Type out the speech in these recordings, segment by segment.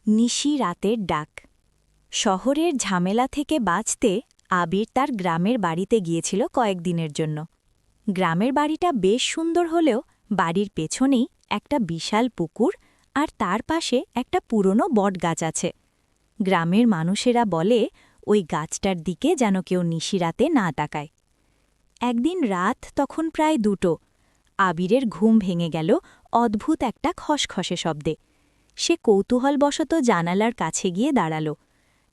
নিশি রাতের ডাক। শহরের ঝামেলা থেকে বাঁচতে আবির তার গ্রামের বাড়িতে গিয়েছিল কয়েকদিনের জন্য। গ্রামের বাড়িটা বেশ সুন্দর হলেও বাড়ির পেছনেই একটা বিশাল পুকুর আর তার পাশে একটা পুরনো বটগাছ আছে। গ্রামের মানুষেরা বলে ওই গাছটার দিকে যেন কেউ নিশিরাতে না তাকায়। একদিন রাত তখন প্রায় 2টো। আবিরের ঘুম ভেঙে গেল অদ্ভুত একটা খসখসে শব্দে। সে কৌতূহলবশত জানালার কাছে গিয়ে দাঁড়াল।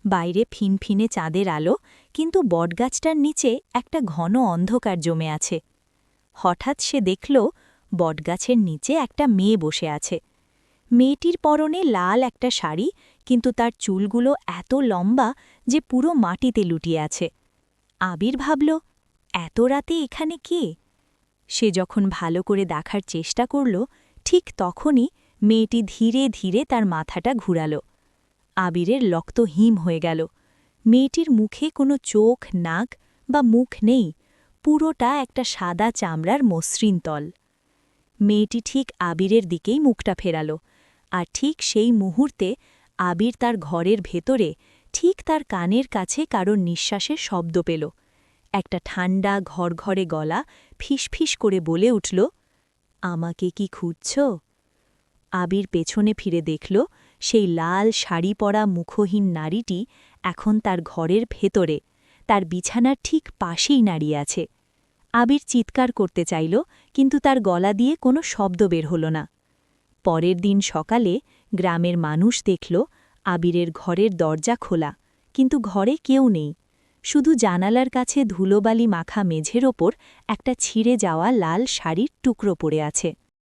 বাইরে ফিনফিনে চাঁদের আলো, কিন্তু বটগাছটার নিচে একটা ঘন অন্ধকার জমে আছে। হঠাৎ সে দেখল বটগাছের নিচে একটা মেয়ে বসে আছে। মেয়েটির পরনে লাল একটা শাড়ি, কিন্তু তার চুলগুলো এত লম্বা যে পুরো মাটিতে লুটিয়ে আছে। আবির ভাবল, এত রাতে এখানে কে? সে যখন ভালো করে দেখার চেষ্টা করল, ঠিক তখনই মেয়েটি ধীরে ধীরে তার মাথাটা ঘুরাল। আবিরের রক্ত হিম হয়ে গেল। মেয়েটির মুখে কোনো চোখ, নাক বা মুখ নেই, পুরোটা একটা সাদা চামড়ার মসৃণ তল। মেয়েটি ঠিক আবিরের দিকেই মুখটা ফেরাল, আর ঠিক সেই মুহূর্তে আবির তার ঘরের ভেতরে, ঠিক তার কানের কাছে কারোর নিঃশ্বাসের শব্দ পেল। একটা ঠান্ডা ঘরঘরে গলা ফিসফিস করে বলে উঠল, আমাকে কি খুঁজছ? আবির পেছনে ফিরে দেখল, সেই লাল শাড়ি পরা মুখহীন নারীটি এখন তার ঘরের ভেতরে, তার বিছানার ঠিক পাশেই দাঁড়িয়ে আছে। আবির চিৎকার করতে চাইল, কিন্তু তার গলা দিয়ে কোনো শব্দ বের হল না। পরের দিন সকালে গ্রামের মানুষ দেখল আবিরের ঘরের দরজা খোলা, কিন্তু ঘরে কেউ নেই। শুধু জানালার কাছে ধুলোবালি মাখা মেঝের ওপর একটা ছিঁড়ে যাওয়া লাল শাড়ির টুকরো পড়ে আছে।